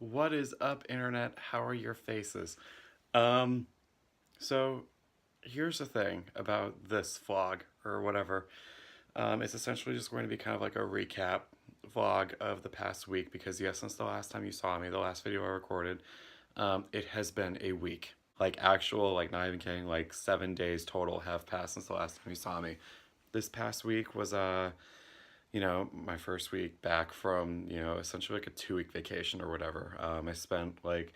What is up, internet? How are your faces? Um, so here's the thing about this vlog or whatever. It's essentially just going to be kind of like a recap vlog of the past week because yes, since the last time you saw me, the last video I recorded, it has been a week. Like actual, like not even kidding, like 7 days total have passed since the last time you saw me. This past week was my first week back from, essentially like a 2 week vacation or whatever. I spent like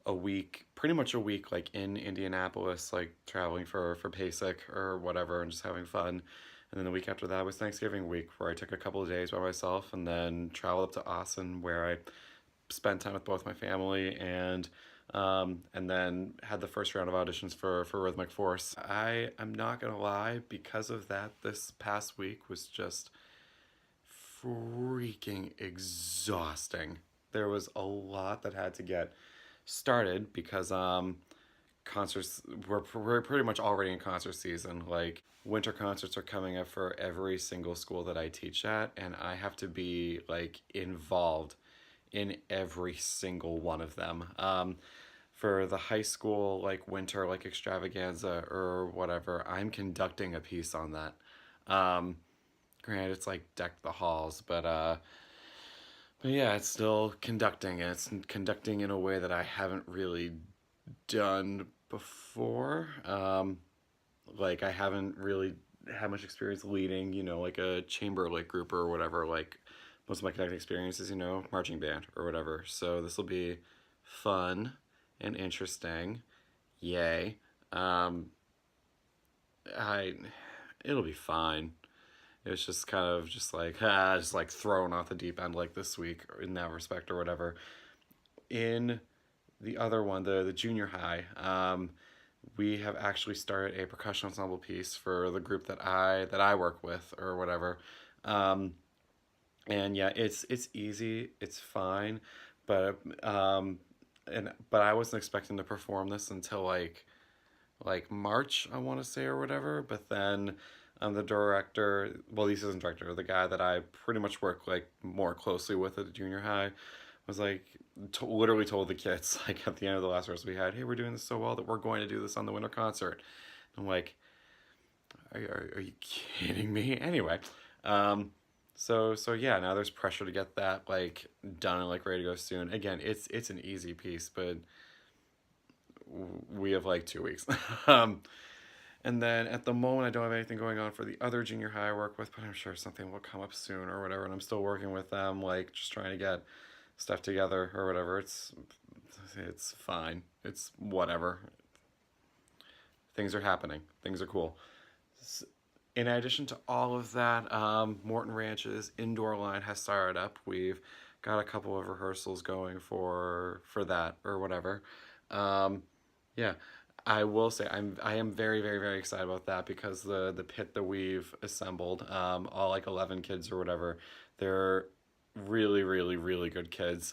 a week, pretty much a week, like in Indianapolis, like traveling for PASIC or whatever and just having fun. And then the week after that was Thanksgiving week, where I took a couple of days by myself and then traveled up to Austin, where I spent time with both my family and then had the first round of auditions for Rhythmic Force. I am not gonna lie, because of that, this past week was just freaking exhausting. There was a lot that had to get started because concerts we're pretty much already in concert season. Like winter concerts are coming up for every single school that I teach at, and I have to be like involved in every single one of them. For the high school like winter like extravaganza or whatever, I'm conducting a piece on that. Um, Granted, it's like Deck the Halls, but yeah, it's still conducting. And it's conducting in a way that I haven't really done before. Like I haven't really had much experience leading, like a chamber like group or whatever. Like most of my conducting experience is, marching band or whatever. So this will be fun and interesting. Yay. Um, I It'll be fine. It was just kind of just like just like thrown off the deep end like this week in that respect or whatever. In the other one, the junior high, we have actually started a percussion ensemble piece for the group that I work with or whatever. Um, and yeah, it's easy, it's fine, but but I wasn't expecting to perform this until like March, I want to say, or whatever. But then the director, well, the assistant director, the guy that I pretty much work like more closely with at the junior high, was like, literally told the kids, like at the end of the last rehearsal we had, hey, we're doing this so well that we're going to do this on the winter concert. I'm like, are you kidding me? Anyway, um, so yeah, now there's pressure to get that like done and like ready to go soon. Again, it's an easy piece, but we have like 2 weeks. um, And then at the moment, I don't have anything going on for the other junior high I work with, but I'm sure something will come up soon or whatever. And I'm still working with them, like just trying to get stuff together or whatever. It's fine. It's whatever. Things are happening. Things are cool. In addition to all of that, Morton Ranch's indoor line has started up. We've got a couple of rehearsals going for that or whatever. Um, yeah, I will say I am very very very excited about that because the pit that we've assembled, all like 11 kids or whatever, they're really really really good kids.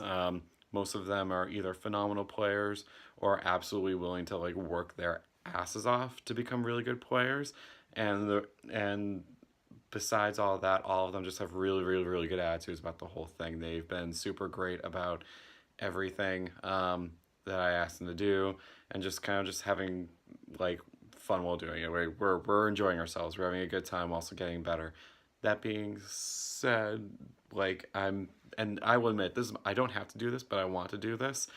Most of them are either phenomenal players or absolutely willing to like work their asses off to become really good players, and besides all of that, all of them just have really really really good attitudes about the whole thing. They've been super great about everything that I asked them to do, and just kind of just having like fun while doing it. We're enjoying ourselves. We're having a good time, also getting better. That being said, like and I will admit this, I don't have to do this, but I want to do this.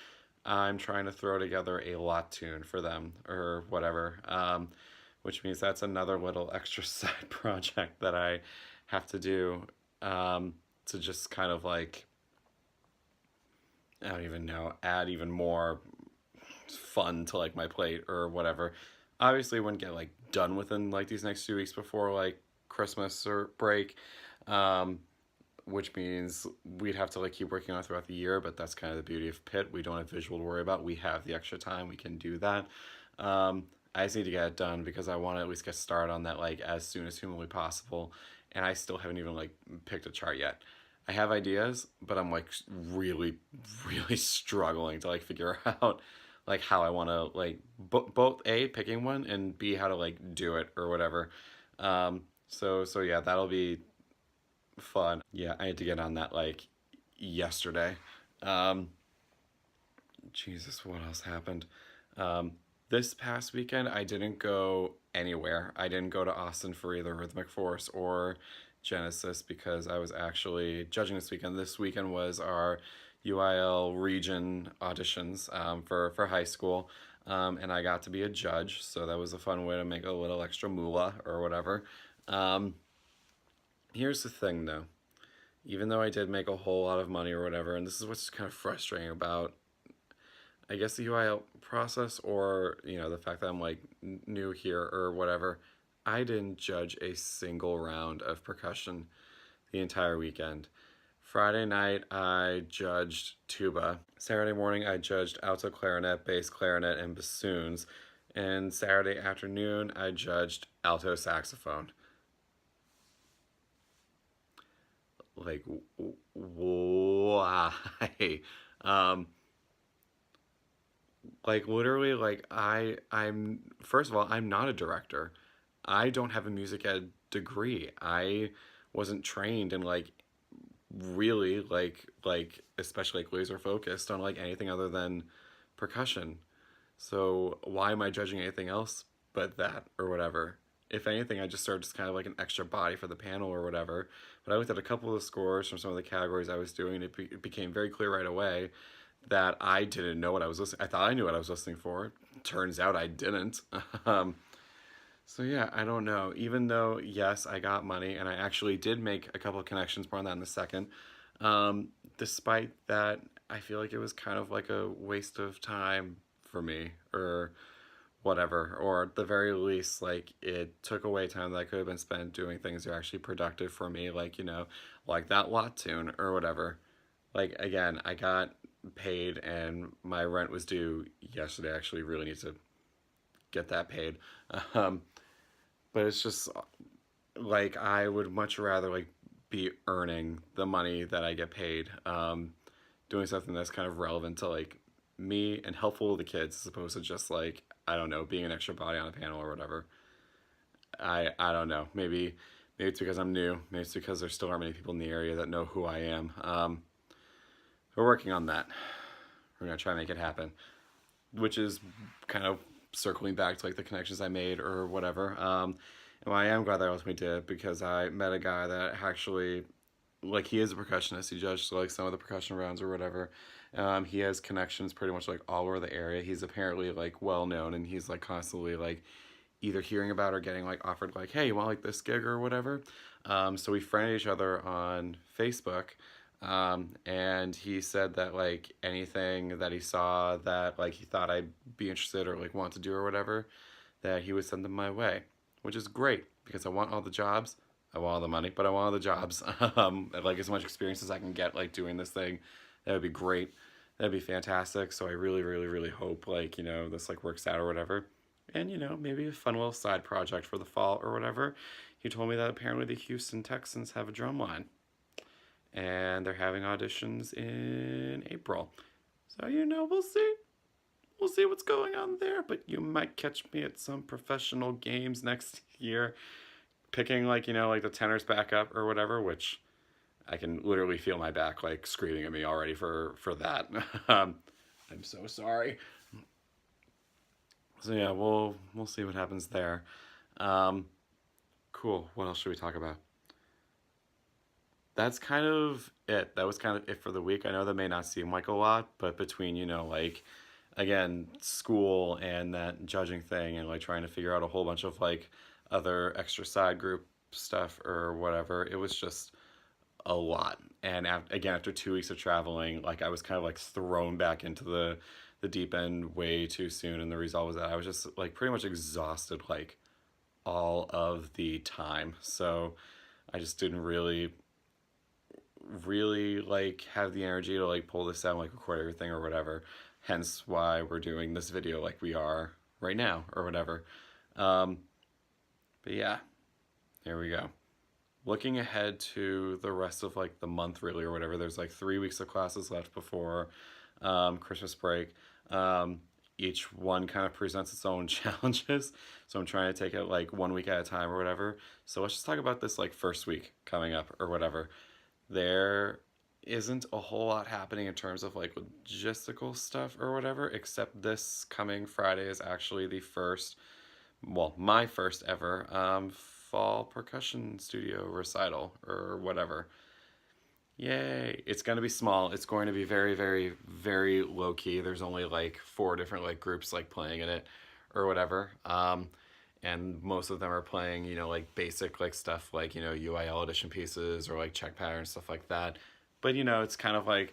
I'm trying to throw together a lot tune for them or whatever, which means that's another little extra side project that I have to do, to just kind of like, I don't even know, add even more fun to like my plate or whatever. Obviously, wouldn't get like done within like these next 2 weeks before like Christmas or break, um, which means we'd have to like keep working on it throughout the year. But that's kind of the beauty of Pit. We don't have visual to worry about. We have the extra time. We can do that. I just need to get it done because I want to at least get started on that like as soon as humanly possible. And I still haven't even like picked a chart yet. I have ideas, but I'm like really, really struggling to like figure out like how I want to like both A, picking one, and B, how to like do it or whatever. So yeah, that'll be fun. Yeah, I had to get on that like yesterday. Um, Jesus, what else happened? Um, this past weekend, I didn't go anywhere. I didn't go to Austin for either Rhythmic Force or Genesis because I was actually judging this weekend. This weekend was our UIL region auditions for high school, and I got to be a judge, so that was a fun way to make a little extra moolah or whatever. Um, Here's the thing though, even though I did make a whole lot of money or whatever, and this is what's kind of frustrating about, I guess, the UIL process, or the fact that I'm like new here or whatever. I didn't judge a single round of percussion the entire weekend. Friday night I judged tuba. Saturday morning I judged alto clarinet, bass clarinet, and bassoons. And Saturday afternoon I judged alto saxophone. Like, why? Um, like literally, like I'm first of all, I'm not a director. I don't have a music ed degree. I wasn't trained in like really like especially like laser focused on like anything other than percussion. So why am I judging anything else but that or whatever? If anything, I just started just kind of like an extra body for the panel or whatever. But I looked at a couple of the scores from some of the categories I was doing, and it became very clear right away that I didn't know what I was listening. I thought I knew what I was listening for. Turns out I didn't. um, so yeah, I don't know. Even though yes, I got money, and I actually did make a couple of connections. More on that in a second. Despite that, I feel like it was kind of like a waste of time for me, or whatever, or at the very least, like it took away time that I could have been spent doing things that are actually productive for me, like like that lot tune or whatever. Like again, I got paid and my rent was due yesterday. I actually really need to get that paid. Um, but it's just like I would much rather like be earning the money that I get paid, doing something that's kind of relevant to like me and helpful to the kids as opposed to just like, I don't know, being an extra body on a panel or whatever. I don't know. Maybe it's because I'm new. Maybe it's because there still aren't many people in the area that know who I am. We're working on that. We're gonna try and make it happen, which is kind of circling back to like the connections I made or whatever. And I am glad that I ultimately did because I met a guy that actually, like, he is a percussionist. He judged like some of the percussion rounds or whatever. He has connections pretty much like all over the area. He's apparently like well known, and he's like constantly like either hearing about or getting like offered like, hey, you want like this gig or whatever. So we friended each other on Facebook. And he said that like anything that he saw that like he thought I'd be interested or like want to do or whatever, that he would send them my way, which is great because I want all the jobs. I want all the money, but I want all the jobs. Like as much experience as I can get like doing this thing, that would be great. That'd be fantastic. So I really, really, really hope like, this like works out or whatever. And maybe a fun little side project for the fall or whatever. He told me that apparently the Houston Texans have a drum line and they're having auditions in April. So, we'll see. We'll see what's going on there, but you might catch me at some professional games next year, picking like, like the tenors back up or whatever, which I can literally feel my back like screaming at me already for that. I'm so sorry. So yeah, we'll see what happens there. Um, cool. What else should we talk about? That's kind of it. That was kind of it for the week. I know that may not seem like a lot, but between, like, again, school and that judging thing and like trying to figure out a whole bunch of like other extra side group stuff or whatever, it was just a lot. And again, after 2 weeks of traveling, like I was kind of like thrown back into the deep end way too soon. And the result was that I was just like pretty much exhausted like all of the time. So I just didn't really like have the energy to like pull this out and like record everything or whatever. Hence why we're doing this video like we are right now or whatever. Um, but yeah, there we go. Looking ahead to the rest of like the month really or whatever, there's like 3 weeks of classes left before Christmas break. Each one kind of presents its own challenges. So I'm trying to take it like 1 week at a time or whatever. So let's just talk about this like first week coming up or whatever. There isn't a whole lot happening in terms of like logistical stuff or whatever, except this coming Friday is actually the first, well, my first ever fall percussion studio recital or whatever. Yay. It's going to be small. It's going to be very, very, very low key. There's only like four different like groups like playing in it or whatever. And most of them are playing, you know, like basic like stuff like, you know, UIL edition pieces or like check pattern stuff like that. But you know, it's kind of like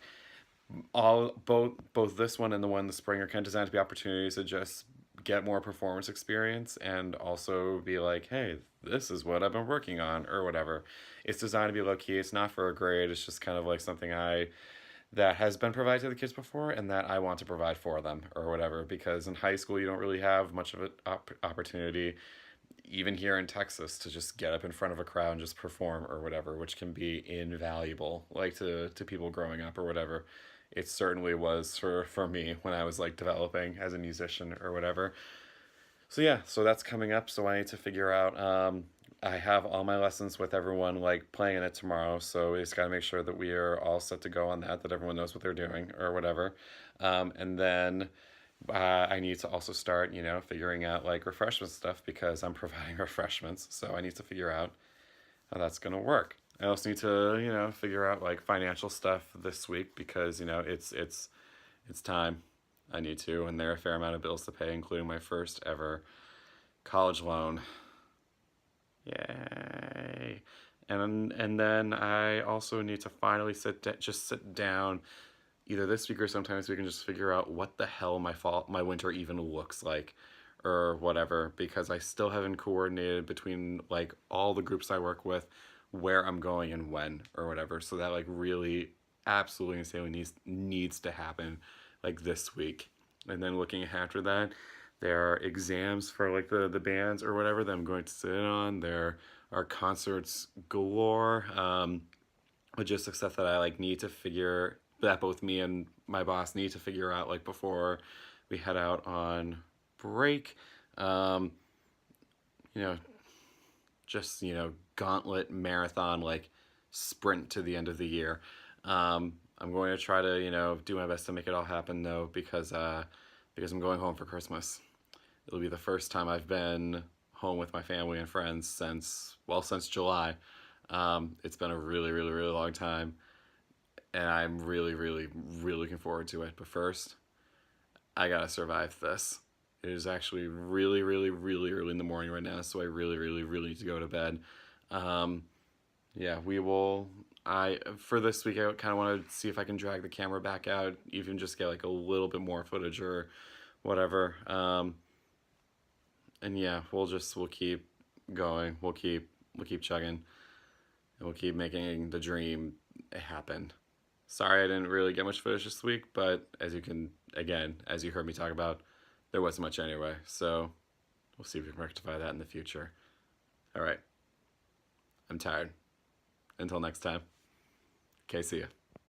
all both this one and the one in the spring are kind of designed to be opportunities to just get more performance experience and also be like, hey, this is what I've been working on or whatever. It's designed to be low key. It's not for a grade. It's just kind of like something I that has been provided to the kids before and that I want to provide for them or whatever. Because in high school you don't really have much of an opportunity, even here in Texas, to just get up in front of a crowd and just perform or whatever, which can be invaluable, like to people growing up or whatever. It certainly was for me when I was like developing as a musician or whatever. So yeah, so that's coming up. So I need to figure out. I have all my lessons with everyone like playing in it tomorrow. So we just got to make sure that we are all set to go on that. That everyone knows what they're doing or whatever. And then I need to also start, you know, figuring out like refreshment stuff because I'm providing refreshments. So I need to figure out how that's gonna work. I also need to, you know, figure out like financial stuff this week because, you know, it's time. I need to, and there are a fair amount of bills to pay, including my first ever college loan. Yay! And then I also need to finally just sit down either this week or sometime we can just figure out what the hell my winter even looks like or whatever because I still haven't coordinated between like all the groups I work with where I'm going and when or whatever. So that like really absolutely insanely needs to happen like this week. And then looking after that, there are exams for like the bands or whatever that I'm going to sit in on. There are concerts galore, logistic stuff that I like need to figure that both me and my boss need to figure out like before we head out on break. Um, you know, just you know, gauntlet marathon like sprint to the end of the year. I'm going to try to you know do my best to make it all happen though because I'm going home for Christmas. It'll be the first time I've been home with my family and friends since July. It's been a really, really, really long time, and I'm really, really, really looking forward to it. But first, I gotta survive this. It is actually really, really, really early in the morning right now, so I really, really, really need to go to bed. Um, yeah, we will. I for this week, I kind of want to see if I can drag the camera back out, even just get like a little bit more footage or whatever. And yeah, we'll keep going. We'll keep chugging, and we'll keep making the dream happen. Sorry I didn't really get much footage this week, but as you can again, as you heard me talk about, there wasn't much anyway. So we'll see if we can rectify that in the future. All right, I'm tired. Until next time. Okay, see ya.